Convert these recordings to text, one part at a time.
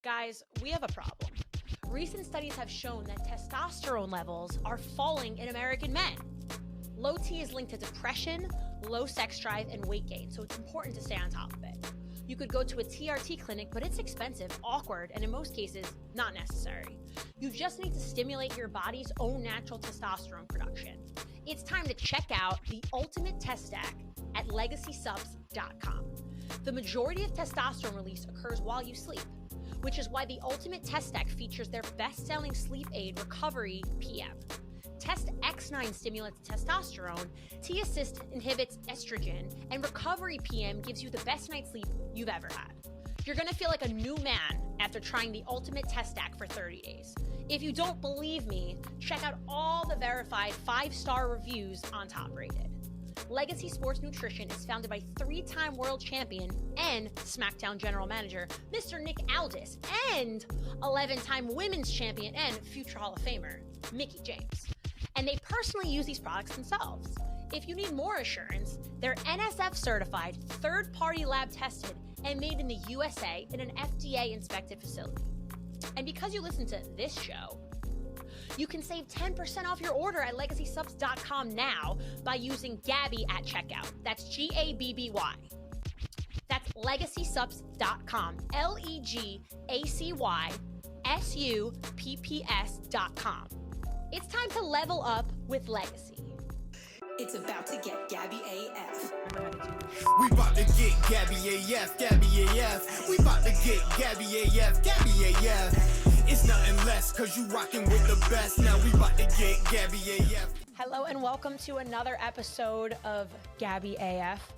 Guys, we have a problem. Recent studies have shown that testosterone levels are falling in American men. Low T is linked to depression, low sex drive, and weight gain, so it's important to stay on top of it. You could go to a TRT clinic, but it's expensive, awkward, and in most cases, not necessary. You just need to stimulate your body's own natural testosterone production. It's time to check out the ultimate test stack at legacysubs.com. The majority of testosterone release occurs while you sleep, which is why the ultimate test stack features their best-selling sleep aid, Recovery PM. Test X9 stimulates testosterone, T-Assist inhibits estrogen, and Recovery PM gives you the best night's sleep you've ever had. You're gonna feel like a new man after trying the ultimate test stack for 30 days. If you don't believe me, check out all the verified 5-star reviews on Top Rated. Legacy Sports Nutrition is founded by 3-time world champion and SmackDown general manager, Mr. Nick Aldis, and 11-time women's champion and future Hall of Famer, Mickie James. And they personally use these products themselves. If you need more assurance, they're NSF certified, third-party lab tested, and made in the USA in an FDA-inspected facility. And because you listen to this show, you can save 10% off your order at legacysubs.com now by using Gabby at checkout. That's Gabby. That's legacysubs.com. LEGACYSUPPS.com. It's time to level up with Legacy. It's about to get Gabby AF. We about to get Gabby AF, Gabby AF. We about to get Gabby AF, Gabby AF. It's nothing less, cause you rocking with the best. Now we about to get Gabby AF. Hello and welcome to another episode of Gabby AF.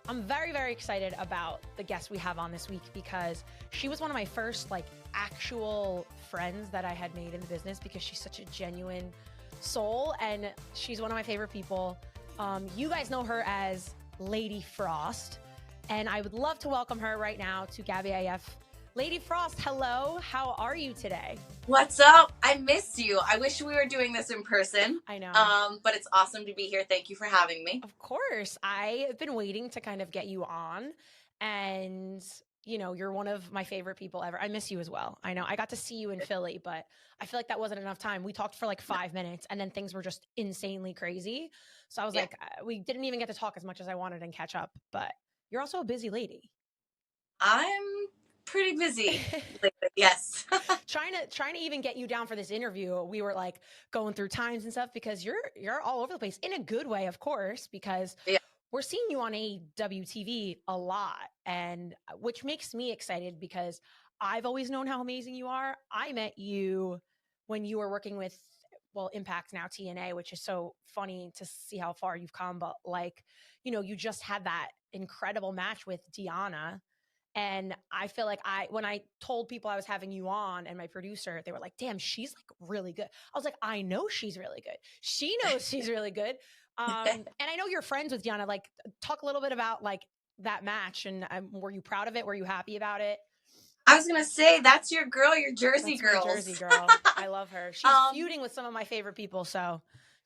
I'm very, very excited about the guest we have on this week because she was one of my first actual friends that I had made in the business because she's such a genuine soul and she's one of my favorite people. You guys know her as Lady Frost, and I would love to welcome her right now to Gabby AF. Lady Frost, hello. How are you today? What's up? I missed you. I wish we were doing this in person. I know. But it's awesome to be here. Thank you for having me. Of course. I have been waiting to kind of get you on, and you're one of my favorite people ever. I miss you as well. I know I got to see you in Philly, but I feel like that wasn't enough time. We talked for 5 minutes and then things were just insanely crazy. So I was we didn't even get to talk as much as I wanted and catch up, but you're also a busy lady. I'm pretty busy lately, yes. trying to even get you down for this interview. We were going through times and stuff because you're all over the place in a good way, of course, because we're seeing you on AEW TV a lot, and which makes me excited because I've always known how amazing you are. I met you when you were working with, Impact, now TNA, which is so funny to see how far you've come. But you just had that incredible match with Deanna. And I feel like when I told people I was having you on and my producer, they were like, damn, she's really good. I was like, I know she's really good. She knows she's really good. And I know you're friends with Deanna. Talk a little bit about that match, and were you proud of it? Were you happy about it? I was going to say, that's your girl, your Jersey girl. Jersey girl. I love her. She's feuding with some of my favorite people, so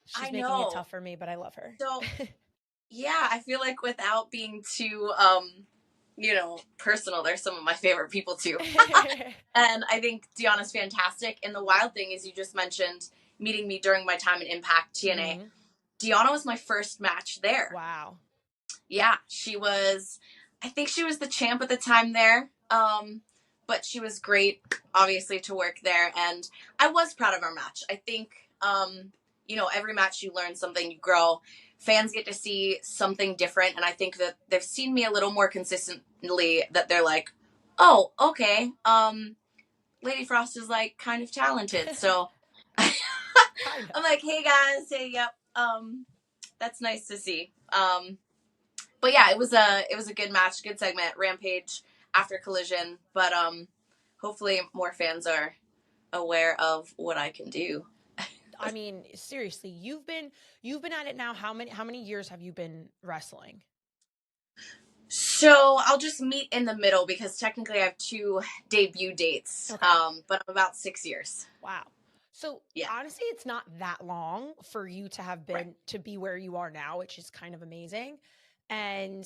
she's making it tough for me, but I love her. So, yeah, I feel like without being too, personal, they're some of my favorite people too. And I think Deanna's fantastic. And the wild thing is, you just mentioned meeting me during my time in Impact TNA. Mm-hmm. Deanna was my first match there. Wow. Yeah, I think she was the champ at the time there. But she was great, obviously, to work there. And I was proud of our match. I think, every match you learn something, you grow. Fans get to see something different. And I think that they've seen me a little more consistently, that they're like, oh, okay. Lady Frost is kind of talented. So I'm like, hey guys, hey, yep. That's nice to see. But yeah, it was a good match, good segment, Rampage after Collision, but hopefully more fans are aware of what I can do. I mean, seriously, you've been at it now. How many years have you been wrestling? So I'll just meet in the middle because technically I have 2 debut dates. Okay. But I'm about 6 years. Wow. So honestly, it's not that long for you to have been to be where you are now, which is kind of amazing. And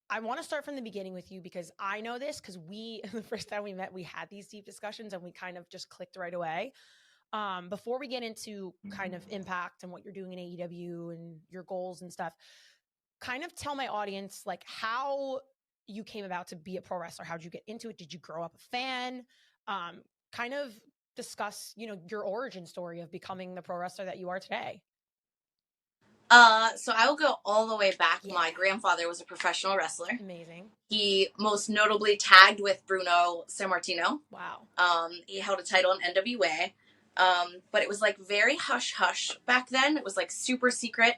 I want to start from the beginning with you because I know this because the first time we met, we had these deep discussions and we kind of just clicked right away. Before we get into kind of Impact and what you're doing in AEW and your goals and stuff, kind of tell my audience like how you came about to be a pro wrestler. How'd you get into it? Did you grow up a fan? Kind of discuss, your origin story of becoming the pro wrestler that you are today. So I will go all the way back. Yeah. My grandfather was a professional wrestler. Amazing. He most notably tagged with Bruno Sammartino. Wow. He held a title in NWA. But it was like very hush hush back then. It was like super secret.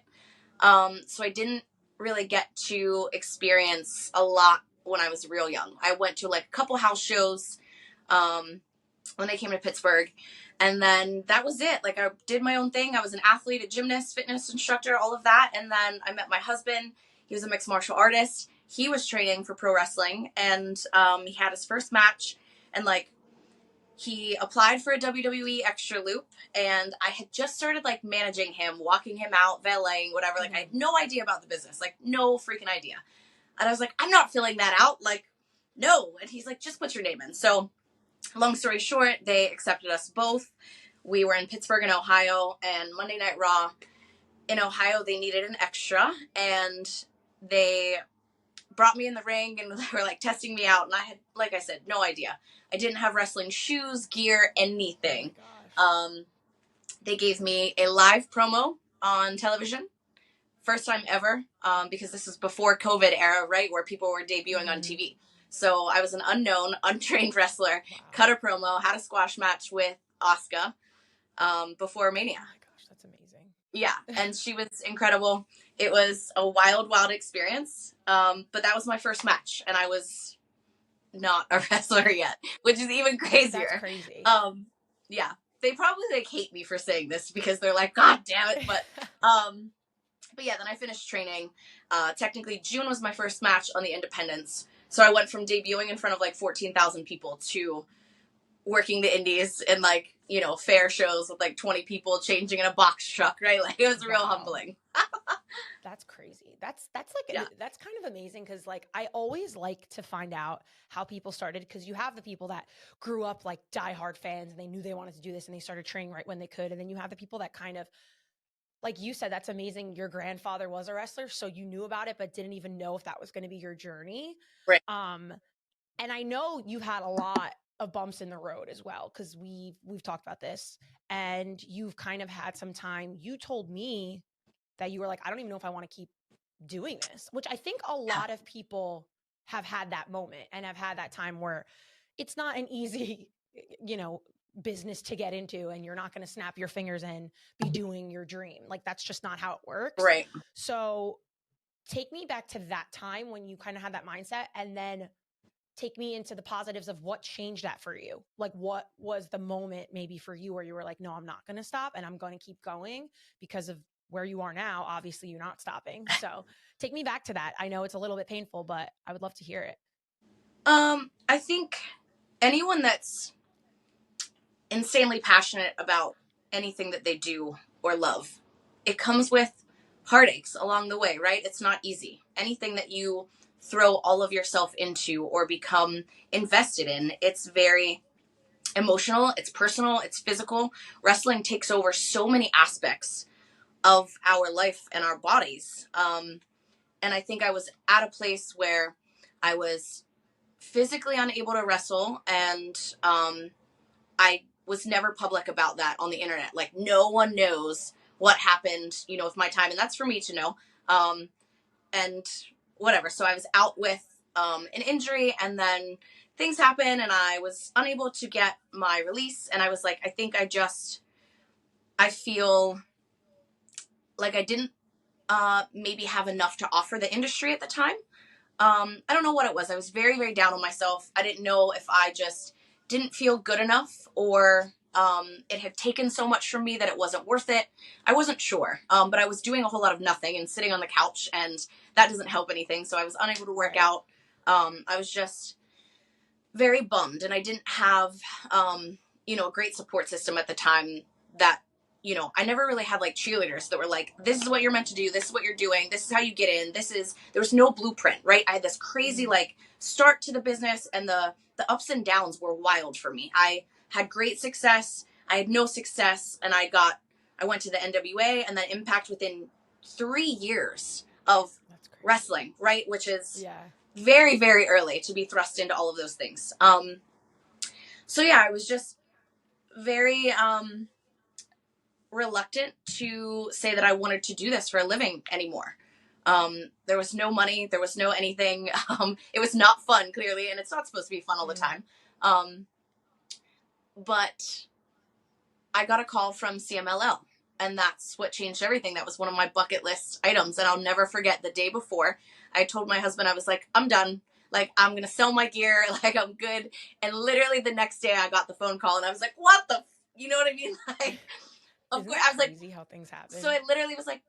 So I didn't really get to experience a lot when I was real young. I went to like a couple house shows, when they came to Pittsburgh. And then that was it. Like I did my own thing. I was an athlete, a gymnast, fitness instructor, all of that. And then I met my husband. He was a mixed martial artist. He was training for pro wrestling, and he had his first match, and like he applied for a WWE extra loop, and I had just started like managing him, walking him out, valeting, whatever. Like I had no idea about the business, like no freaking idea. And I was like, I'm not filling that out. Like, no. And he's like, just put your name in. So long story short, they accepted us both. We were in Pittsburgh in Ohio, and Monday Night Raw in Ohio, they needed an extra, and they brought me in the ring and they were like testing me out. And I had, like I said, no idea. I didn't have wrestling shoes, gear, anything. They gave me a live promo on television. First time ever, because this was before COVID era, right? Where people were debuting on TV. So I was an unknown, untrained wrestler, cut a promo, had a squash match with Asuka before Mania. Oh my gosh, that's amazing. Yeah, and she was incredible. It was a wild, wild experience. But that was my first match, and I was not a wrestler yet, which is even crazier. That's crazy. Yeah, they probably like hate me for saying this because they're like, God damn it. But yeah, then I finished training. Technically, June was my first match on the Independents. So I went from debuting in front of like 14,000 people to working the indies in like, fair shows with like 20 people changing in a box truck, right? Like it was real humbling. That's crazy. That's kind of amazing. Cause like, I always like to find out how people started. Cause you have the people that grew up like diehard fans and they knew they wanted to do this and they started training right when they could. And then you have the people that kind of, like you said, that's amazing. Your grandfather was a wrestler, so you knew about it, but didn't even know if that was going to be your journey. Right. And I know you've had a lot of bumps in the road as well, because we've talked about this, and you've kind of had some time. You told me that you were like, I don't even know if I want to keep doing this, which I think a lot of people have had that moment and have had that time where it's not an easy, business to get into, and you're not going to snap your fingers and be doing your dream. Like that's just not how it works. Right. So take me back to that time when you kind of had that mindset, and then take me into the positives of what changed that for you. Like what was the moment maybe for you where you were like, no, I'm not going to stop and I'm going to keep going because of where you are now. Obviously you're not stopping. So take me back to that. I know it's a little bit painful, but I would love to hear it. I think anyone that's insanely passionate about anything that they do or love, it comes with heartaches along the way, right? It's not easy. Anything that you throw all of yourself into or become invested in, it's very emotional, it's personal, it's physical. Wrestling takes over so many aspects of our life and our bodies. And I think I was at a place where I was physically unable to wrestle, and I was never public about that on the internet. Like no one knows what happened, with my time, and that's for me to know. And whatever. So I was out with an injury, and then things happened and I was unable to get my release. And I was like, I feel like I didn't maybe have enough to offer the industry at the time. I don't know what it was. I was very, very down on myself. I didn't know if I just didn't feel good enough, or it had taken so much from me that it wasn't worth it. I wasn't sure, but I was doing a whole lot of nothing and sitting on the couch, and that doesn't help anything. So I was unable to work out. I was just very bummed, and I didn't have, a great support system at the time that, you know, I never really had like cheerleaders that were like, this is what you're meant to do. This is what you're doing. This is how you get in. There was no blueprint, right? I had this crazy like start to the business, and the ups and downs were wild for me. I had great success. I had no success. And I went to the NWA and then Impact within 3 years of wrestling, right? Which is very, very early to be thrust into all of those things. So yeah, I was just very, reluctant to say that I wanted to do this for a living anymore. There was no money, there was no anything. It was not fun, clearly, and it's not supposed to be fun all the time. But I got a call from CMLL, and that's what changed everything. That was one of my bucket list items, and I'll never forget the day before. I told my husband, I was like, I'm done. Like, I'm going to sell my gear. Like, I'm good. And literally the next day I got the phone call, and I was like, what the, you know what I mean? Like, of course, I was like, crazy how things happen. So I literally was like,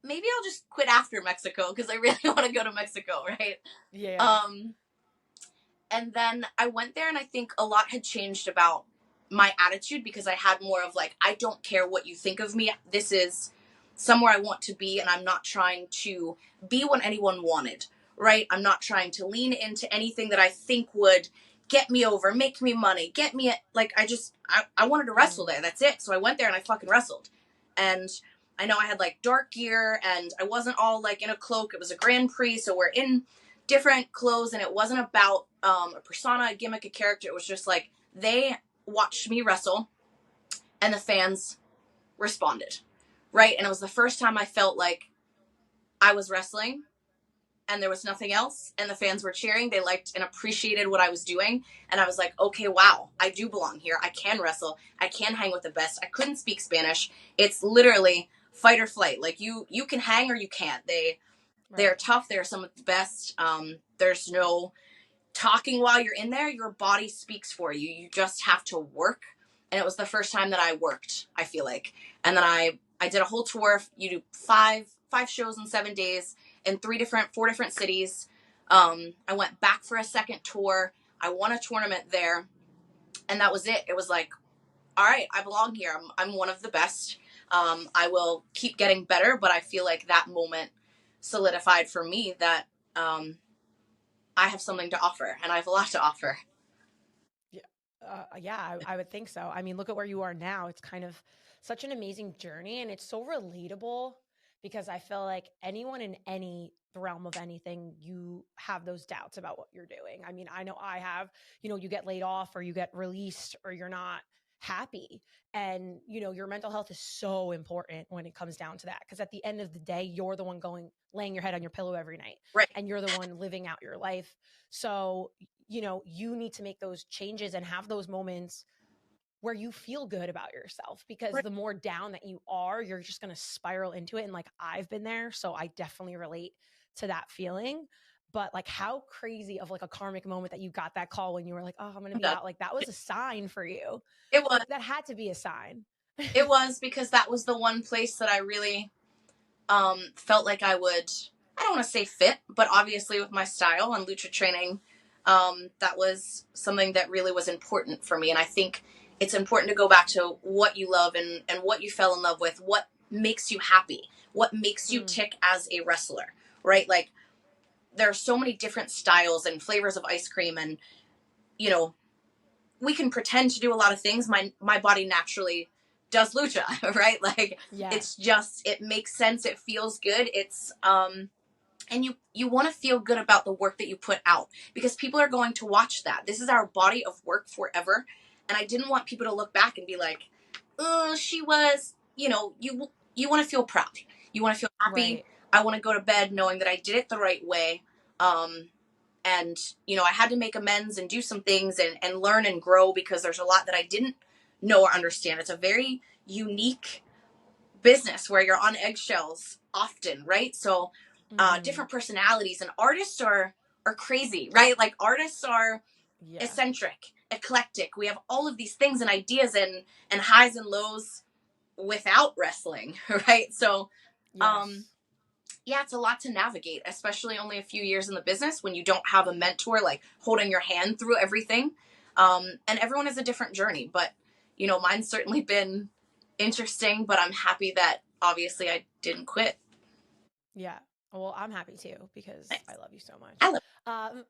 maybe I'll just quit after Mexico, because I really want to go to Mexico, right? Yeah. And then I went there, and I think a lot had changed about my attitude, because I had more of like, I don't care what you think of me. This is somewhere I want to be, and I'm not trying to be what anyone wanted, right? I'm not trying to lean into anything that I think would get me over, make me money, get me, like, I wanted to wrestle there. That's it. So I went there and I fucking wrestled. And I know I had like dark gear, and I wasn't all like in a cloak. It was a Grand Prix, so we're in different clothes, and it wasn't about a persona, a gimmick, a character. It was just like, they watched me wrestle, and the fans responded, right? And it was the first time I felt like I was wrestling, and there was nothing else, and the fans were cheering. They liked and appreciated what I was doing, and I was like, okay, wow, I do belong here. I can wrestle. I can hang with the best. I couldn't speak Spanish. It's literally fight or flight. Like, you can hang or you can't. They're tough. They're some of the best. There's no talking while you're in there. Your body speaks for you. You just have to work. And it was the first time that I worked, I feel like. And then I did a whole tour. You do five shows in 7 days in 4 different cities. I went back for a second tour. I won a tournament there, and that was it. It was like, all right, I belong here. I'm one of the best. I will keep getting better, but I feel like that moment solidified for me that I have something to offer, and I have a lot to offer. I would think so. I mean, look at where you are now. It's kind of such an amazing journey, and it's so relatable, because I feel like anyone in any realm of anything, you have those doubts about what you're doing. I mean, I know I have, you get laid off, or you get released, or you're not happy. And, your mental health is so important when it comes down to that. Because at the end of the day, you're the one laying your head on your pillow every night. Right. And you're the one living out your life. So, you need to make those changes and have those moments where you feel good about yourself, because the more down that you are, you're just going to spiral into it. And like, I've been there, so I definitely relate to that feeling. But like, how crazy of like a karmic moment that you got that call when you were like, oh, I'm going to be out. Like, that was a sign for you. It was. That had to be a sign. It was, because that was the one place that I really felt like I don't want to say fit, but obviously with my style and lucha training, that was something that really was important for me. And I think it's important to go back to what you love and what you fell in love with, what makes you happy, what makes you tick as a wrestler, right? Like, there are so many different styles and flavors of ice cream, and, we can pretend to do a lot of things. My body naturally does lucha, right? Like, It's just, it makes sense. It feels good. It's, and you want to feel good about the work that you put out, because people are going to watch that. This is our body of work forever. And I didn't want people to look back and be like, oh, she was, you want to feel proud. You want to feel happy. Right. I want to go to bed knowing that I did it the right way. And, I had to make amends and do some things and learn and grow, because there's a lot that I didn't know or understand. It's a very unique business where you're on eggshells often, right? So different personalities, and artists are crazy, right? Like, artists are eccentric, eclectic. We have all of these things and ideas and highs and lows without wrestling, right? So, it's a lot to navigate, especially only a few years in the business when you don't have a mentor, like, holding your hand through everything. And everyone has a different journey, but, mine's certainly been interesting, but I'm happy that obviously I didn't quit. Yeah. Well, I'm happy too because Nice. I love you so much. I love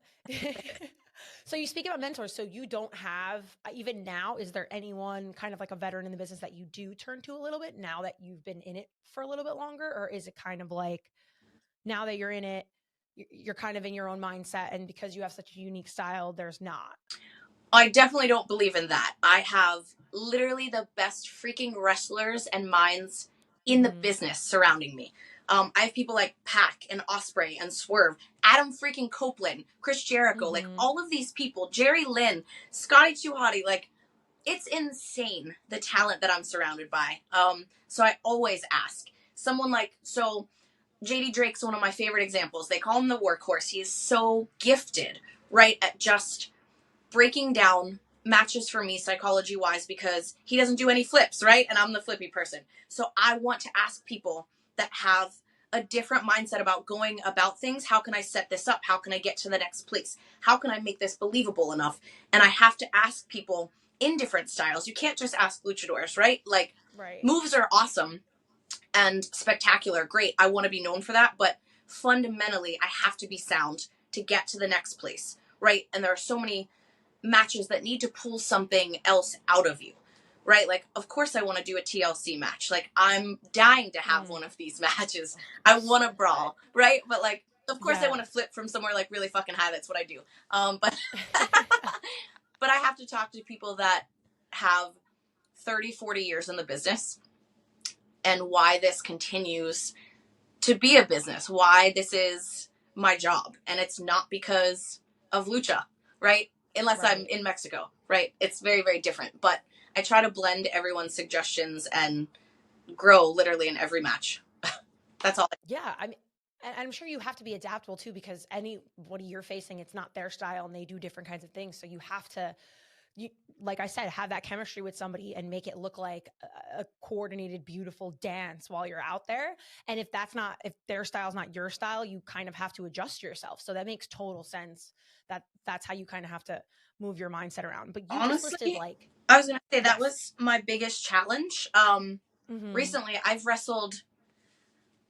So you speak about mentors. So you don't have, even now, is there anyone kind of like a veteran in the business that you do turn to a little bit now that you've been in it for a little bit longer? Or is it kind of like now that you're in it, you're kind of in your own mindset, and because you have such a unique style, there's not? I definitely don't believe in that. I have literally the best freaking wrestlers and minds in the business surrounding me. I have people like Pac and Osprey and Swerve, Adam freaking Copeland, Chris Jericho, like all of these people, Jerry Lynn, Scotty 2 Hotty, like it's insane the talent that I'm surrounded by. So I always ask someone like, so JD Drake's one of my favorite examples. They call him the workhorse. He is so gifted, right, at just breaking down matches for me psychology wise because he doesn't do any flips, right? And I'm the flippy person. So I want to ask people that have a different mindset about going about things. How can I set this up? How can I get to the next place? How can I make this believable enough? And I have to ask people in different styles. You can't just ask luchadors, right? Like moves are awesome and spectacular. Great. I want to be known for that. But fundamentally, I have to be sound to get to the next place, right? And there are so many matches that need to pull something else out of you, right? Like, of course I want to do a TLC match. Like, I'm dying to have one of these matches. I want to brawl, right? But like, of course I want to flip from somewhere like really fucking high. That's what I do. But but I have to talk to people that have 30, 40 years in the business and why this continues to be a business, why this is my job. And it's not because of lucha, right? Unless I'm in Mexico, right? It's very, very different. But I try to blend everyone's suggestions and grow literally in every match. That's all. Yeah. I mean, and I'm sure you have to be adaptable too, because anybody you're facing, it's not their style and they do different kinds of things. So you have to, like I said, have that chemistry with somebody and make it look like a coordinated, beautiful dance while you're out there. And if their style's not your style, you kind of have to adjust yourself. So that makes total sense. That's how you kind of have to move your mindset around. But you honestly, just listed like, I was going to say that was my biggest challenge. Recently I've wrestled,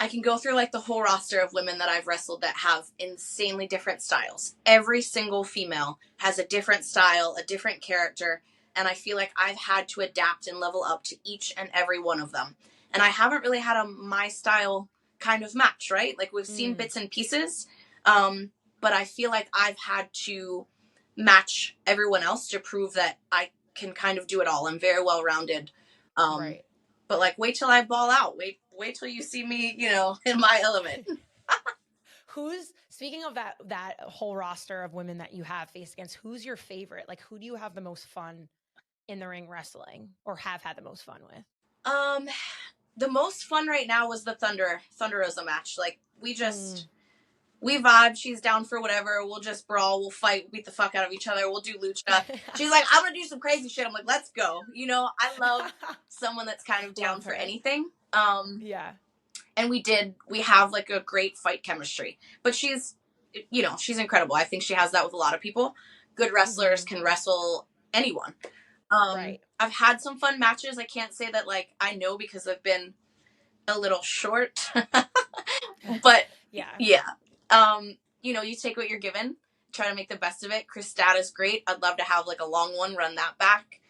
I can go through like the whole roster of women that I've wrestled that have insanely different styles. Every single female has a different style, a different character. And I feel like I've had to adapt and level up to each and every one of them. And I haven't really had a my style kind of match, right? Like we've seen bits and pieces. But I feel like I've had to match everyone else to prove that I can kind of do it all. I'm very well-rounded. But like, wait till I ball out. Wait till you see me, in my element. Speaking of that whole roster of women that you have faced against, who's your favorite? Like, who do you have the most fun in the ring wrestling or have had the most fun with? The most fun right now was the Thunder Rosa match. Like, we vibe. She's down for whatever. We'll just brawl. We'll fight. Beat the fuck out of each other. We'll do lucha. She's like, I'm going to do some crazy shit. I'm like, let's go. I love someone that's kind of down for anything. And we have like a great fight chemistry, but she's incredible. I think she has that with a lot of people. Good wrestlers can wrestle anyone. I've had some fun matches. I can't say that like I know because I've been a little short, but you take what you're given, try to make the best of it. Chris Stat is great. I'd love to have like a long one, run that back.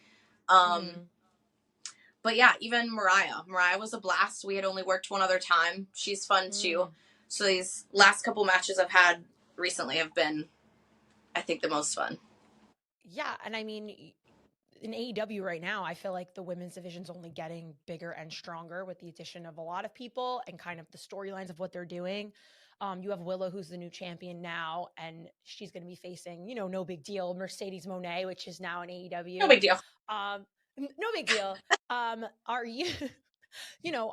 But yeah, even Mariah was a blast. We had only worked one other time. She's fun too. So these last couple matches I've had recently have been, I think, the most fun. Yeah. And I mean, in AEW right now, I feel like the women's division's only getting bigger and stronger with the addition of a lot of people and kind of the storylines of what they're doing. You have Willow, who's the new champion now, and she's going to be facing, no big deal, Mercedes Moné, which is now in AEW. No big deal. No big deal. Are you,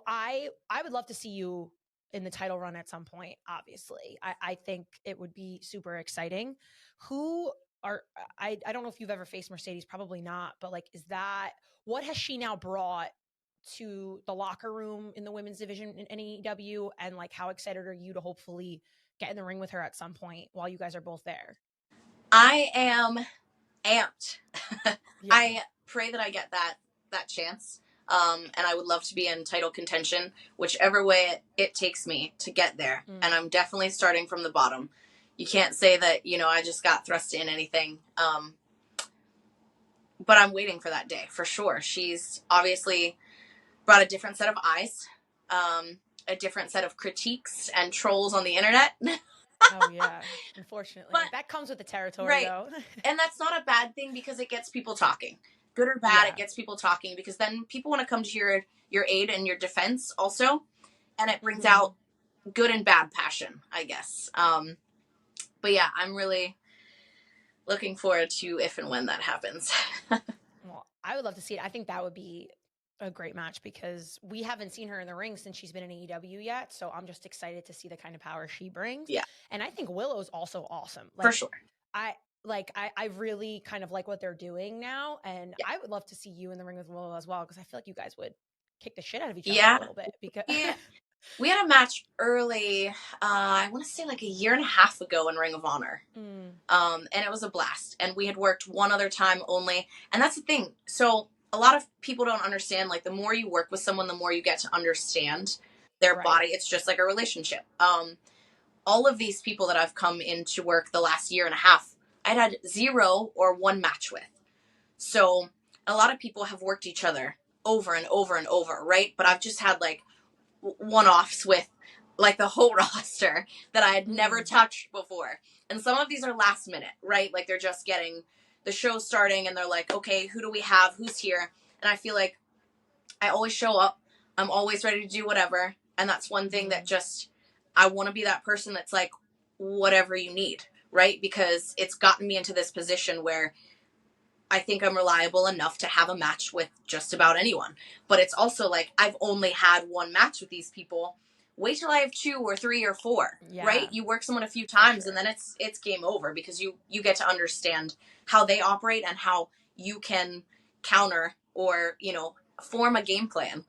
I would love to see you in the title run at some point, obviously. I think it would be super exciting. I don't know if you've ever faced Mercedes, probably not, but like, what has she now brought to the locker room in the women's division in AEW? And like, how excited are you to hopefully get in the ring with her at some point while you guys are both there? I am amped. I pray that I get that chance. And I would love to be in title contention, whichever way it takes me to get there. And I'm definitely starting from the bottom. You can't say that, I just got thrust in anything. But I'm waiting for that day for sure. She's obviously brought a different set of eyes, a different set of critiques and trolls on the internet. Oh yeah, unfortunately. But that comes with the territory, right, though. And that's not a bad thing because it gets people talking. Good or bad, it gets people talking because then people want to come to your aid and your defense also. And it brings out good and bad passion, I guess. But yeah, I'm really looking forward to if and when that happens. Well, I would love to see it. I think that would be a great match because we haven't seen her in the ring since she's been in AEW yet. So I'm just excited to see the kind of power she brings. Yeah. And I think Willow's also awesome. For sure. I really kind of like what they're doing now. And I would love to see you in the ring with Willow as well, because I feel like you guys would kick the shit out of each other a little bit. Because we had a match early, I want to say like a year and a half ago in Ring of Honor. And it was a blast. And we had worked one other time only. And that's the thing. So a lot of people don't understand, like, the more you work with someone, the more you get to understand their body. It's just like a relationship. All of these people that I've come into work the last year and a half, I'd had 0 or 1 match with. So a lot of people have worked each other over and over and over, right? But I've just had like one-offs with like the whole roster that I had never touched before. And some of these are last minute, right? Like they're just getting the show starting and they're like, okay, who do we have? Who's here? And I feel like I always show up. I'm always ready to do whatever. And that's one thing that just, I want to be that person that's like, whatever you need, right? Because it's gotten me into this position where I think I'm reliable enough to have a match with just about anyone. But it's also like, I've only had 1 match with these people. Wait till I have 2 or 3 or 4, right? You work someone a few times and then it's game over because you get to understand how they operate and how you can counter or, form a game plan.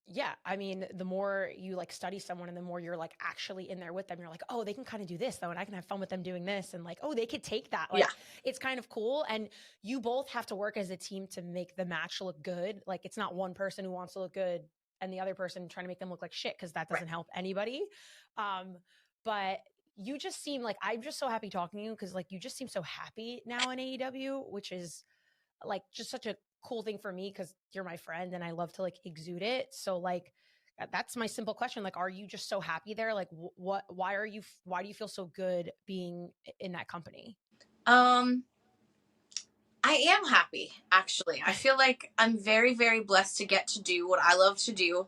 Yeah. I mean, the more you like study someone and the more you're like actually in there with them, you're like, oh, they can kind of do this though. And I can have fun with them doing this. And like, oh, they could take that. Like, it's kind of cool. And you both have to work as a team to make the match look good. Like, it's not one person who wants to look good and the other person trying to make them look like shit, because that doesn't help anybody. But you just seem like, I'm just so happy talking to you because like you just seem so happy now in AEW, which is like just such a cool thing for me because you're my friend and I love to like exude it. So like that's my simple question. Like, are you just so happy there? Like why do you feel so good being in that company? I am happy, actually. I feel like I'm very, very blessed to get to do what I love to do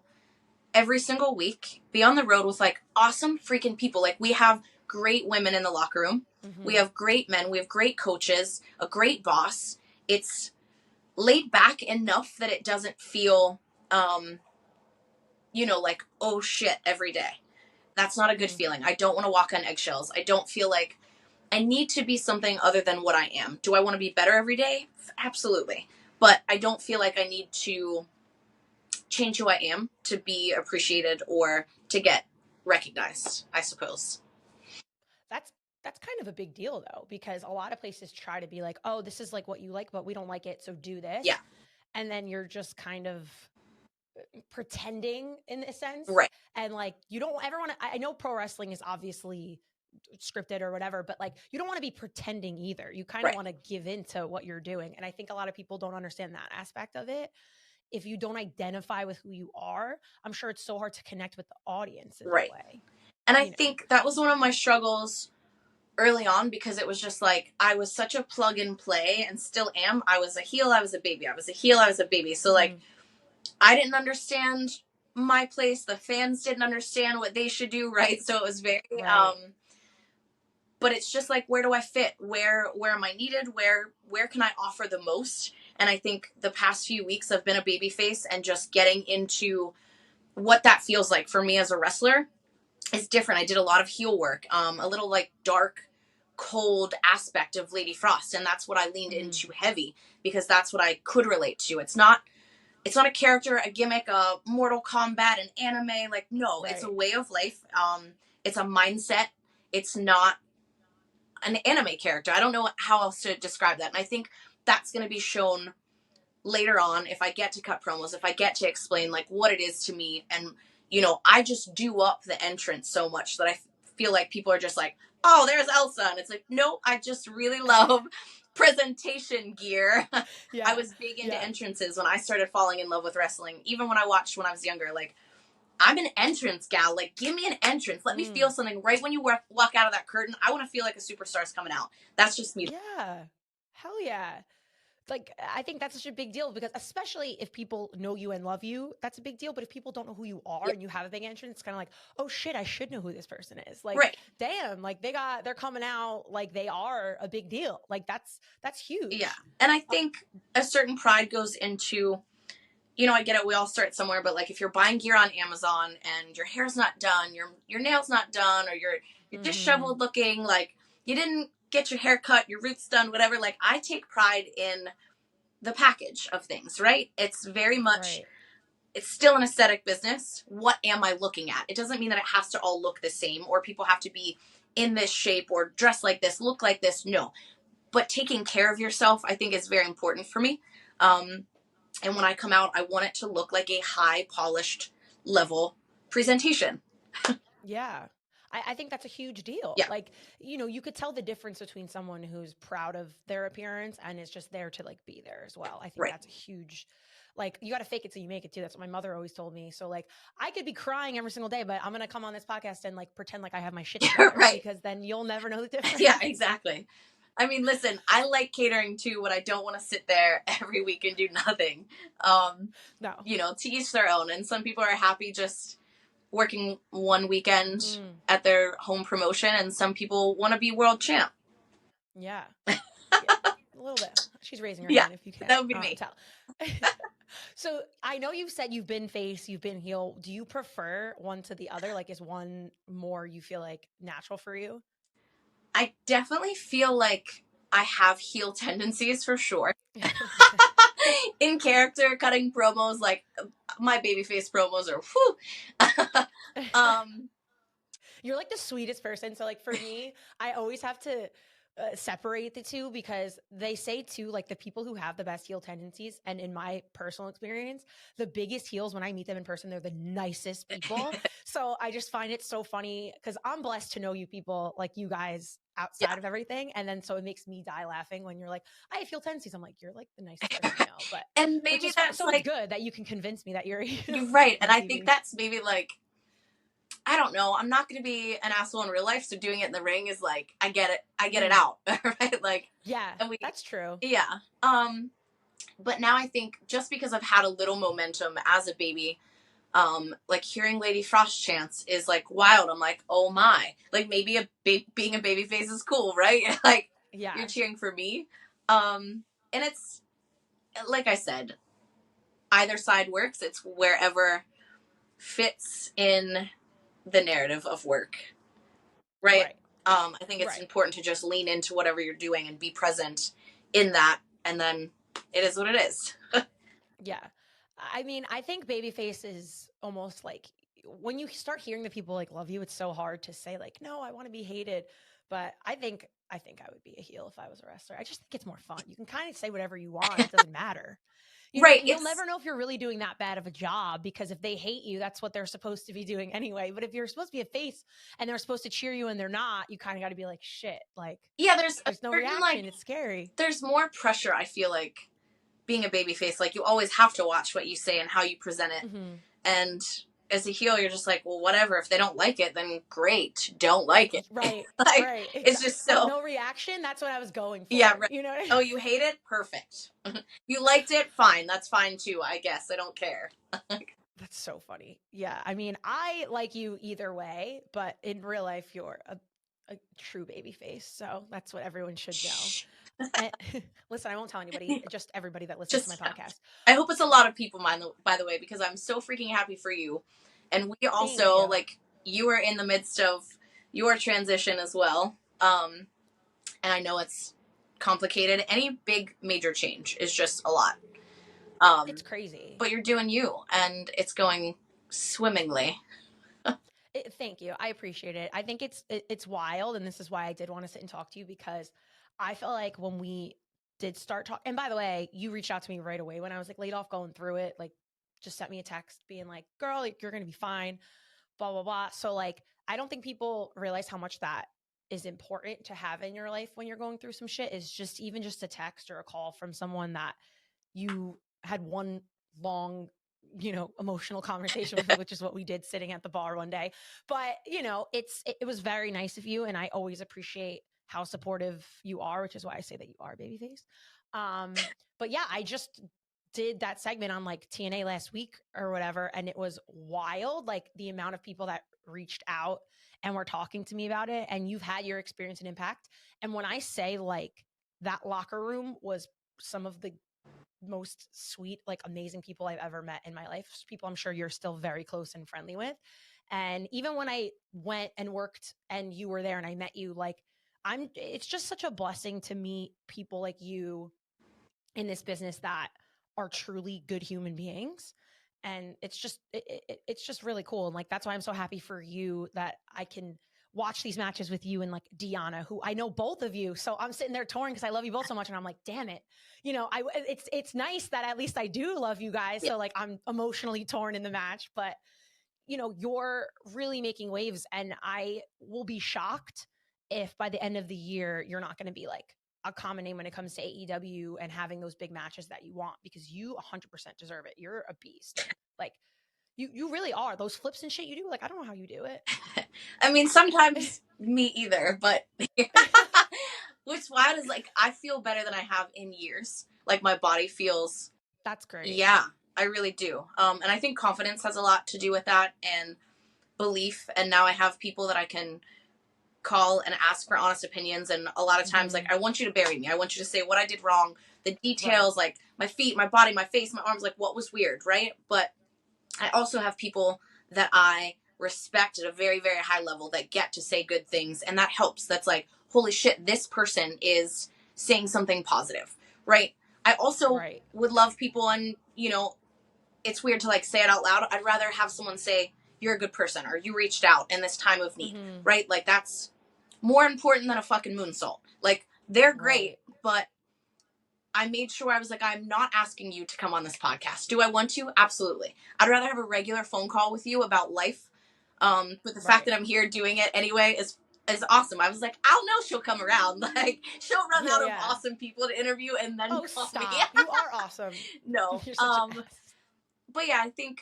every single week, be on the road with like awesome freaking people. Like we have great women in the locker room. We have great men. We have great coaches, a great boss. It's laid back enough that it doesn't feel, like, oh shit, every day. That's not a good feeling. I don't want to walk on eggshells. I don't feel like I need to be something other than what I am. Do I want to be better every day? Absolutely. But I don't feel like I need to change who I am to be appreciated or to get recognized, I suppose. That's kind of a big deal though, because a lot of places try to be like, oh, this is like what you like, but we don't like it, so do this. Yeah. And then you're just kind of pretending in a sense. Right. And like, you don't ever want to, I know pro wrestling is obviously scripted or whatever, but like, you don't want to be pretending either. You kind of want to give in to what you're doing. And I think a lot of people don't understand that aspect of it. If you don't identify with who you are, I'm sure it's so hard to connect with the audience in a way. And I think that was one of my struggles early on, because it was just like, I was such a plug and play and still am. I was a heel, I was a baby. I was a heel, I was a baby. So like, I didn't understand my place. The fans didn't understand what they should do, right? So it was very, but it's just like, where do I fit? Where am I needed? Where can I offer the most? And I think the past few weeks I've been a babyface, and just getting into what that feels like for me as a wrestler is different. I did a lot of heel work, a little like dark, cold aspect of Lady Frost. And that's what I leaned into heavy, because that's what I could relate to. It's not a character, a gimmick, a Mortal Kombat, an anime. Like, no, it's a way of life. It's a mindset. It's not an anime character. I don't know how else to describe that. And I think that's going to be shown later on, if I get to cut promos, if I get to explain like what it is to me, and you know, I just do up the entrance so much that I feel like people are just like, oh, there's Elsa, and it's like, no, I just really love presentation gear. Yeah. I was big into entrances when I started falling in love with wrestling. Even when I watched when I was younger, like, I'm an entrance gal. Like, give me an entrance. Let me feel something right when you walk out of that curtain. I want to feel like a superstar's coming out. That's just me. Yeah. Hell yeah. Like, I think that's such a big deal because especially if people know you and love you, that's a big deal. But if people don't know who you are and you have a big entrance, it's kind of like, oh shit, I should know who this person is. Like, damn, like they're coming out like they are a big deal. Like that's huge. Yeah. And I think a certain pride goes into, you know, I get it. We all start somewhere, but like if you're buying gear on Amazon and your hair's not done, your nails not done, or you're disheveled looking, like you didn't get your hair cut, your roots done, whatever. Like, I take pride in the package of things, right? It's very much, it's still an aesthetic business. What am I looking at? It doesn't mean that it has to all look the same, or people have to be in this shape or dress like this, look like this. No, but taking care of yourself, I think, is very important for me. And when I come out, I want it to look like a high polished level presentation. Yeah. I think that's a huge deal. Yeah. Like, you know, you could tell the difference between someone who's proud of their appearance and is just there to like be there as well. I think that's a huge, like, you got to fake it till you make it too. That's what my mother always told me. So like, I could be crying every single day, but I'm going to come on this podcast and like pretend like I have my shit together, because then you'll never know the difference. Yeah, exactly. I mean, listen, I like catering too, but I don't want to sit there every week and do nothing. No. You know, to each their own. And some people are happy just working one weekend at their home promotion, and some people want to be world champ. Yeah. A little bit. She's raising her hand if you can. That would be me. Tell. So I know you've said you've been face, you've been heel. Do you prefer one to the other? Like, is one more you feel like natural for you? I definitely feel like I have heel tendencies for sure. In character, cutting promos, like my babyface promos are whew. You're like the sweetest person. So like for me, I always have to separate the two, because they say too, like the people who have the best heel tendencies, and in my personal experience, the biggest heels, when I meet them in person, they're the nicest people. So I just find it so funny because I'm blessed to know you people, like you guys, outside of everything. And then so it makes me die laughing when you're like, I have heel tendencies. I'm like, you're like the nicest person I know. But and maybe that's so like good that you can convince me that you're right. And I think that's maybe like, I don't know. I'm not going to be an asshole in real life, so doing it in the ring is like, I get it. I get it out, right? Like, yeah, and that's true. Yeah. But now I think just because I've had a little momentum as a baby, like hearing Lady Frost chants is like wild. I'm like, oh my, like maybe being a baby face is cool, right? Like, you're cheering for me. And it's like I said, either side works. It's wherever fits in the narrative of work, right? I think it's important to just lean into whatever you're doing and be present in that, and then it is what it is. Yeah. I mean, I think babyface is almost like when you start hearing the people like love you, it's so hard to say like, no, I want to be hated. But I think I would be a heel if I was a wrestler. I just think it's more fun. You can kind of say whatever you want. It doesn't matter. You'll never know if you're really doing that bad of a job, because if they hate you, that's what they're supposed to be doing anyway. But if you're supposed to be a face and they're supposed to cheer you and they're not, you kind of got to be like, shit, like, there's no reaction. Like, it's scary. There's more pressure, I feel like, being a baby face. Like, you always have to watch what you say and how you present it. And as a heel, you're just like, well, whatever. If they don't like it, then great. Don't like it. Right. Like, right. It's just so. No reaction. That's what I was going for. Yeah. Right. You know what I mean? Oh, you hate it? Perfect. You liked it? Fine. That's fine too, I guess. I don't care. That's so funny. Yeah. I mean, I like you either way, but in real life, you're a true baby face. So that's what everyone should know. Listen, I won't tell anybody, just everybody that listens to my podcast. I hope it's a lot of people, by the way, because I'm so freaking happy for you. And we also, like, you are in the midst of your transition as well. And I know it's complicated. Any big major change is just a lot. It's crazy. But you're doing you, and it's going swimmingly. Thank you. I appreciate it. I think it's wild, and this is why I did want to sit and talk to you, because I feel like when we did start talking, and by the way, you reached out to me right away when I was like laid off going through it, like just sent me a text being like, girl, like, you're going to be fine, blah, blah, blah. So like, I don't think people realize how much that is important to have in your life when you're going through some shit, is just even just a text or a call from someone that you had one long, you know, emotional conversation with, which is what we did sitting at the bar one day. But, you know, it was very nice of you. And I always appreciate how supportive you are, which is why I say that you are babyface. But yeah, I just did that segment on like TNA last week or whatever. And it was wild. Like the amount of people that reached out and were talking to me about it. And you've had your experience and impact. And when I say like that locker room was some of the most sweet, like amazing people I've ever met in my life, people I'm sure you're still very close and friendly with. And even when I went and worked and you were there and I met you, like it's just such a blessing to meet people like you in this business that are truly good human beings. And it's just really cool. And like, that's why I'm so happy for you that I can watch these matches with you and like Deanna, who I know both of you. So I'm sitting there torn because I love you both so much. And I'm like, damn it. You know, it's nice that at least I do love you guys. So like, I'm emotionally torn in the match, but you know, you're really making waves, and I will be shocked if by the end of the year, you're not going to be like a common name when it comes to AEW and having those big matches that you want, because you 100% deserve it. You're a beast. Like you really are. Those flips and shit you do, like, I don't know how you do it. I mean, sometimes me either, but what's wild is like, I feel better than I have in years. Like my body feels. That's great. Yeah, I really do. And I think confidence has a lot to do with that, and belief. And now I have people that I can call and ask for honest opinions. And a lot of times, like, I want you to bury me. I want you to say what I did wrong, the details, like my feet, my body, my face, my arms, like what was weird, right? But I also have people that I respect at a very, very high level that get to say good things. And that helps. That's like, holy shit, this person is saying something positive, right? I also would love people, and, you know, it's weird to like say it out loud. I'd rather have someone say, you're a good person, or you reached out in this time of need, right? Like that's more important than a fucking moonsault. Like they're great, but I made sure I was like, I'm not asking you to come on this podcast. Do I want to? Absolutely. I'd rather have a regular phone call with you about life. But the fact that I'm here doing it anyway is awesome. I was like, I'll know she'll come around. Like she'll run out of awesome people to interview and then call me. You are awesome. No. You're such an ass. But yeah, I think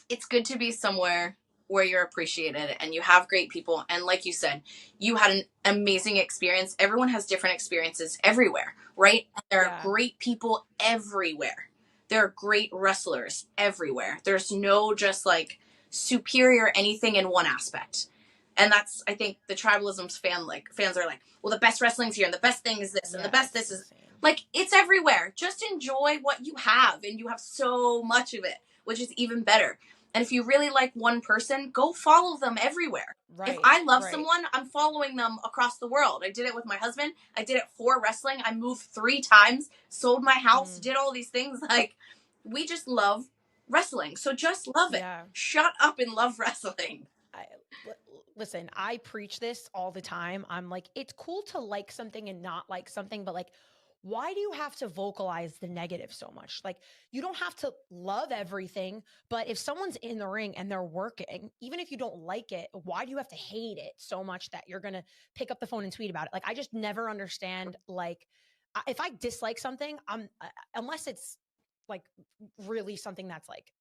it's good to be somewhere where you're appreciated and you have great people. And like you said, you had an amazing experience. Everyone has different experiences everywhere, right? And there are great people everywhere. There are great wrestlers everywhere. There's no just like superior anything in one aspect. And that's, I think the tribalism's fans are like, well, the best wrestling's here and the best thing is this and the best this is like, it's everywhere. Just enjoy what you have, and you have so much of it, which is even better. And if you really like one person, go follow them everywhere. Right, if I love someone, I'm following them across the world. I did it with my husband. I did it for wrestling. I moved 3 times, sold my house, did all these things. Like, we just love wrestling. So just love it. Shut up and love wrestling. Listen, I preach this all the time. I'm like, it's cool to like something and not like something, but like, why do you have to vocalize the negative so much? Like, you don't have to love everything, but if someone's in the ring and they're working, even if you don't like it, why do you have to hate it so much that you're going to pick up the phone and tweet about it? Like, I just never understand, like, if I dislike something, unless it's like really something that's like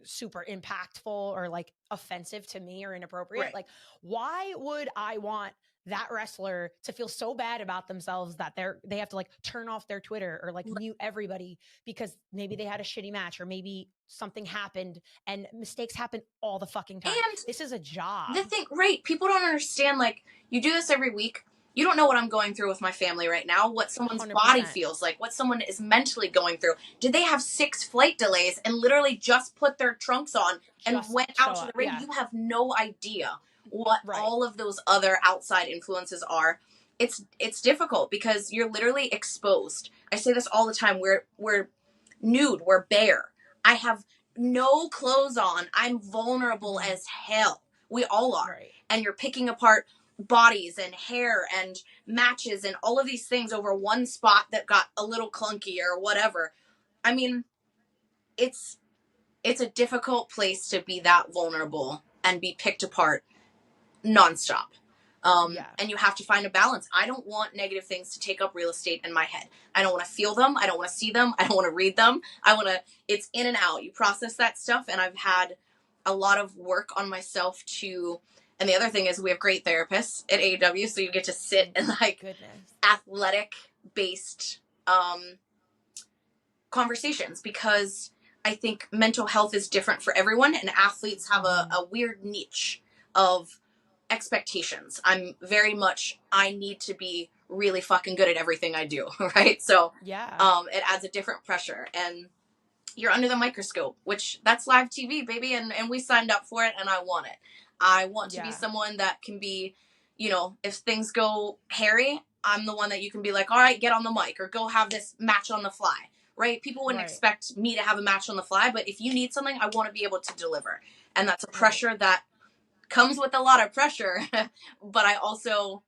super impactful or like offensive to me or inappropriate, like, why would I want that wrestler to feel so bad about themselves that they have to like turn off their Twitter or like mute everybody because maybe they had a shitty match or maybe something happened, and mistakes happen all the fucking time. And this is a job. The thing, people don't understand, like, you do this every week. You don't know what I'm going through with my family right now, what someone's 100%. Body feels like, what someone is mentally going through. Did they have 6 flight delays and literally just put their trunks on and went out to the ring? You have no idea what all of those other outside influences are. It's difficult because you're literally exposed. I say this all the time. We're nude. We're bare. I have no clothes on. I'm vulnerable as hell. We all are. And you're picking apart bodies and hair and matches and all of these things over one spot that got a little clunky or whatever. I mean, it's a difficult place to be that vulnerable and be picked apart nonstop. And you have to find a balance. I don't want negative things to take up real estate in my head. I don't want to feel them. I don't want to see them. I don't want to read them. It's in and out. You process that stuff. And I've had a lot of work on myself and the other thing is we have great therapists at AEW. So you get to sit in like athletic based, conversations, because I think mental health is different for everyone, and athletes have a weird niche of expectations. I'm very much, I need to be really fucking good at everything I do, right? So it adds a different pressure, and you're under the microscope, which that's live TV, baby, and we signed up for it, and I want it. I want to be someone that can be, you know, if things go hairy, I'm the one that you can be like, all right, get on the mic, or go have this match on the fly, right? People wouldn't expect me to have a match on the fly, but if you need something, I want to be able to deliver. And that's a pressure that comes with a lot of pressure, but I also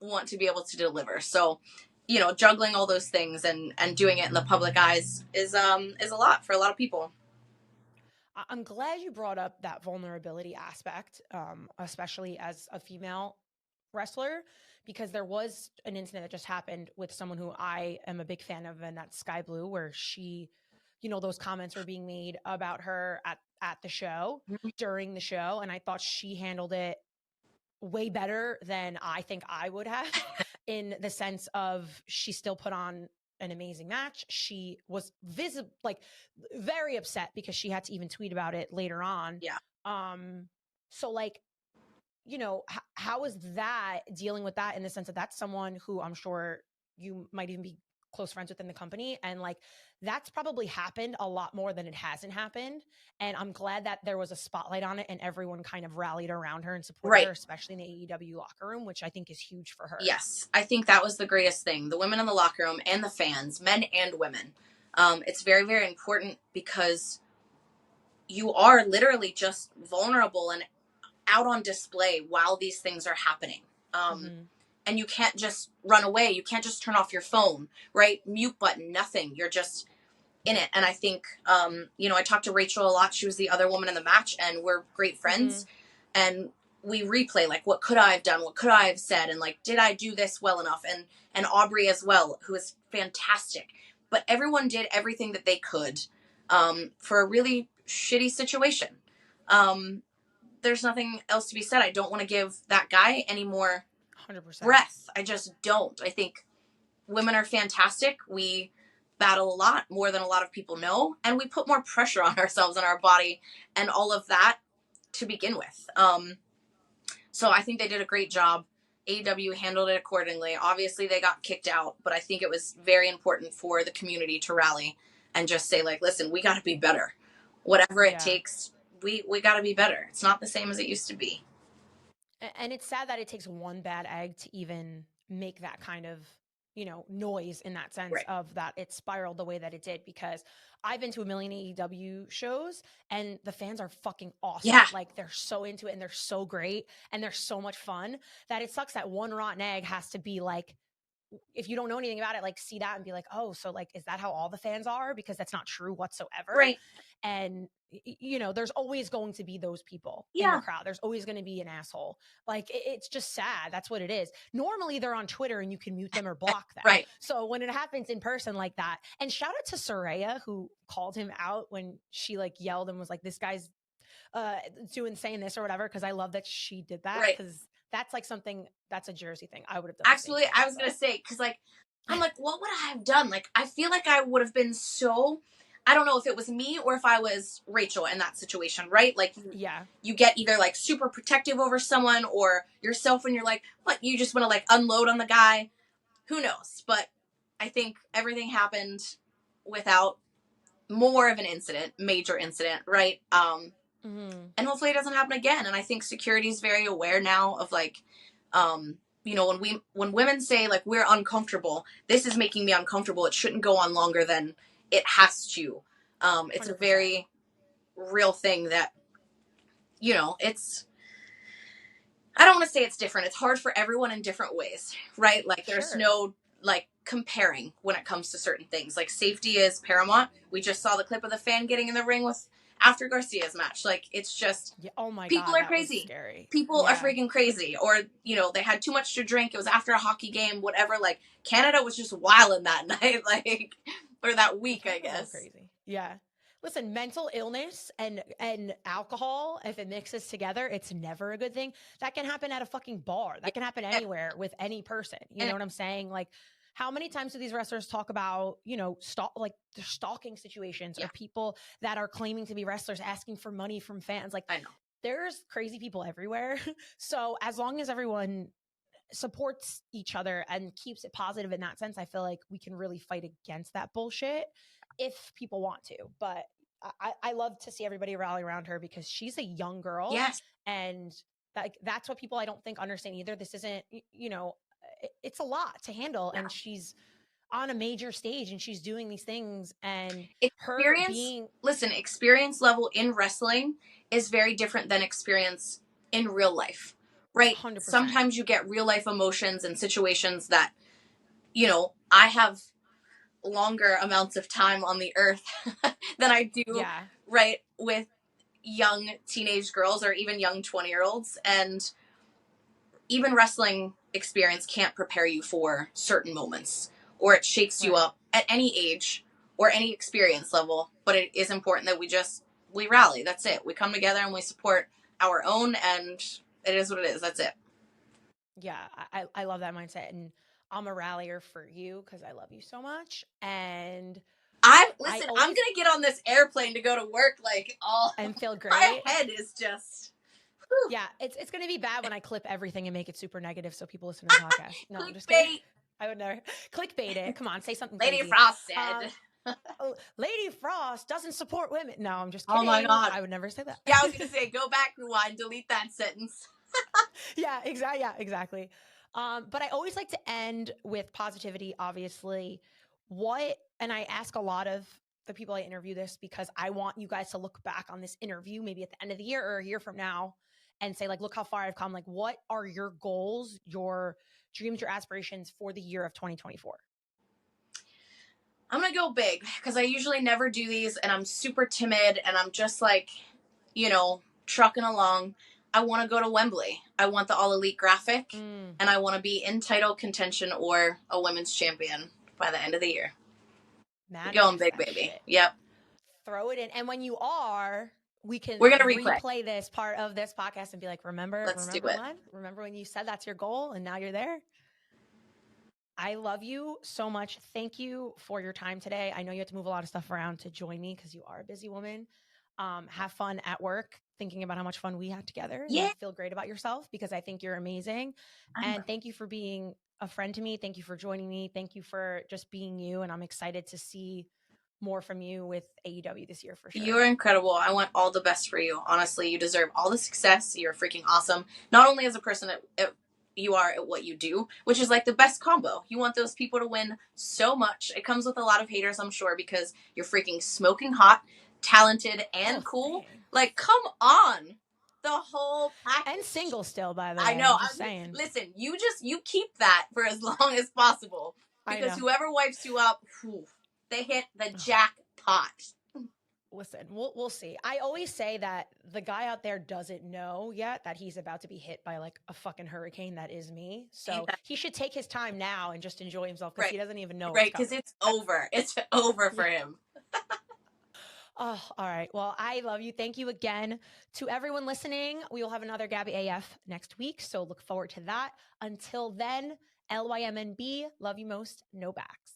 want to be able to deliver. So, you know, juggling all those things and doing it in the public eyes is a lot for a lot of people. I'm glad you brought up that vulnerability aspect, especially as a female wrestler, because there was an incident that just happened with someone who I am a big fan of, and that's Sky Blue, where she, you know, those comments were being made about her at the show, during the show. And I thought she handled it way better than I think I would have, in the sense of she still put on an amazing match. She was very upset because she had to even tweet about it later on. So like, you know, how is that dealing with that, in the sense that that's someone who I'm sure you might even be close friends with in the company, and like that's probably happened a lot more than it hasn't happened. And I'm glad that there was a spotlight on it and everyone kind of rallied around her and supported her, especially in the AEW locker room, which I think is huge for her. Yes, I think that was the greatest thing. The women in the locker room and the fans, men and women. It's very, very important, because you are literally just vulnerable and out on display while these things are happening. And you can't just run away. You can't just turn off your phone, right? Mute button, nothing. You're just in it. And I think, you know, I talked to Rachel a lot. She was the other woman in the match, and we're great friends. And we replay, like, what could I have done? What could I have said? And like, did I do this well enough? And Aubrey as well, who is fantastic. But everyone did everything that they could, for a really shitty situation. There's nothing else to be said. I don't want to give that guy any more 100% breath. I just don't. I think women are fantastic. We battle a lot more than a lot of people know, and we put more pressure on ourselves and our body and all of that to begin with. So I think they did a great job. AEW handled it accordingly. Obviously they got kicked out, but I think it was very important for the community to rally and just say, like, listen, we got to be better. Whatever it takes, we got to be better. It's not the same as it used to be. And it's sad that it takes one bad egg to even make that kind of, you know, noise, in that sense of that it spiraled the way that it did, because I've been to a million AEW shows and the fans are fucking awesome. Like, they're so into it and they're so great and they're so much fun, that it sucks that one rotten egg has to be like, if you don't know anything about it, like, see that and be like, oh, so like, is that how all the fans are? Because that's not true whatsoever. And, you know, there's always going to be those people in the crowd. There's always going to be an asshole. Like, it's just sad. That's what it is. Normally they're on Twitter and you can mute them or block them. So when it happens in person like that, and shout out to Saraya, who called him out when she like yelled and was like, this guy's saying this or whatever. Cause I love that she did that. Cause that's like something, that's a Jersey thing. I would have done. Absolutely. I was going to say, cause like, I'm like, what would I have done? Like, I feel like I would have been so, I don't know if it was me or if I was Rachel in that situation, right? Like, you get either like super protective over someone or yourself when you're like, what, you just want to like unload on the guy. Who knows? But I think everything happened without more of an incident, major incident, right? And hopefully it doesn't happen again. And I think security is very aware now of like, you know, when women say like, we're uncomfortable, this is making me uncomfortable, it shouldn't go on longer than it has to. It's 100%. A very real thing that, you know, it's, I don't want to say it's different. It's hard for everyone in different ways, right? Like there's Sure. no like comparing when it comes to certain things. Like safety is paramount. We just saw the clip of the fan getting in the ring with after Garcia's match. Like it's just Yeah, oh my people God, are that was crazy. scary. People are Yeah. freaking crazy. Or, you know, they had too much to drink. It was after a hockey game, whatever. Like Canada was just wilding that night, like or that week, I That was a little guess. crazy. Yeah. Listen, mental illness and alcohol, if it mixes together, it's never a good thing. That can happen at a fucking bar. That can happen anywhere with any person. You know what I'm saying? Like, how many times do these wrestlers talk about, you know, like the stalking situations or people that are claiming to be wrestlers asking for money from fans? Like, I know. There's crazy people everywhere. So as long as everyone supports each other and keeps it positive in that sense, I feel like we can really fight against that bullshit if people want to. But I love to see everybody rally around her because she's a young girl. Yes. And that's what people I don't think understand either. This isn't, you know, it's a lot to handle. Yeah. And she's on a major stage and she's doing these things, and experience level in wrestling is very different than experience in real life, right? 100%. Sometimes you get real life emotions and situations that, you know, I have longer amounts of time on the earth than I do, right, with young teenage girls or even young 20-year-olds. And even wrestling experience can't prepare you for certain moments, or it shakes you up at any age or any experience level. But it is important that we rally. That's it. We come together and we support our own, and it is what it is. That's it. Yeah, I love that mindset. And I'm a rallier for you because I love you so much. And I'm going to get on this airplane to go to work and feel great. My head is just... Whew. Yeah, it's going to be bad when I clip everything and make it super negative so people listen to the podcast. No, I'm just kidding. I would never clickbait it. Come on, say something Lady crazy. Frost said. Lady Frost doesn't support women. No, I'm just kidding. Oh my God. I would never say that. Yeah, I was going to say, go back, rewind, delete that sentence. Yeah, exactly. But I always like to end with positivity, obviously. And I ask a lot of the people I interview this because I want you guys to look back on this interview maybe at the end of the year or a year from now and say, like, look how far I've come. Like, what are your goals, your dreams, your aspirations for the year of 2024? I'm going to go big because I usually never do these and I'm super timid and I'm just like, you know, trucking along. I want to go to Wembley. I want the All Elite graphic and I want to be in title contention or a women's champion by the end of the year. Going big, baby. Shit. Yep. Throw it in. And when you are, we're going to replay this part of this podcast and be like, remember when you said that's your goal and now you're there? I love you so much. Thank you for your time today. I know you had to move a lot of stuff around to join me because you are a busy woman. Have fun at work, thinking about how much fun we had together. Yeah. Feel great about yourself because I think you're amazing. And thank you for being a friend to me. Thank you for joining me. Thank you for just being you. And I'm excited to see more from you with AEW this year for sure. You're incredible. I want all the best for you. Honestly, you deserve all the success. You're freaking awesome. Not only as a person you are at what you do, which is like the best combo. You want those people to win so much. It comes with a lot of haters, I'm sure, because you're freaking smoking hot, talented, and cool. Thanks. Like, come on. The whole package. And single still, by the way. I know. I'm just saying. Listen, you keep that for as long as possible. Because whoever wipes you up, they hit the jackpot. Listen, we'll see. I always say that the guy out there doesn't know yet that he's about to be hit by like a fucking hurricane that is me. So he should take his time now and just enjoy himself because he doesn't even know. Right, because it's over. It's over for him. Oh, all right. Well, I love you. Thank you again. To everyone listening, we will have another Gabby AF next week. So look forward to that. Until then, LYMNB, love you most, no backs.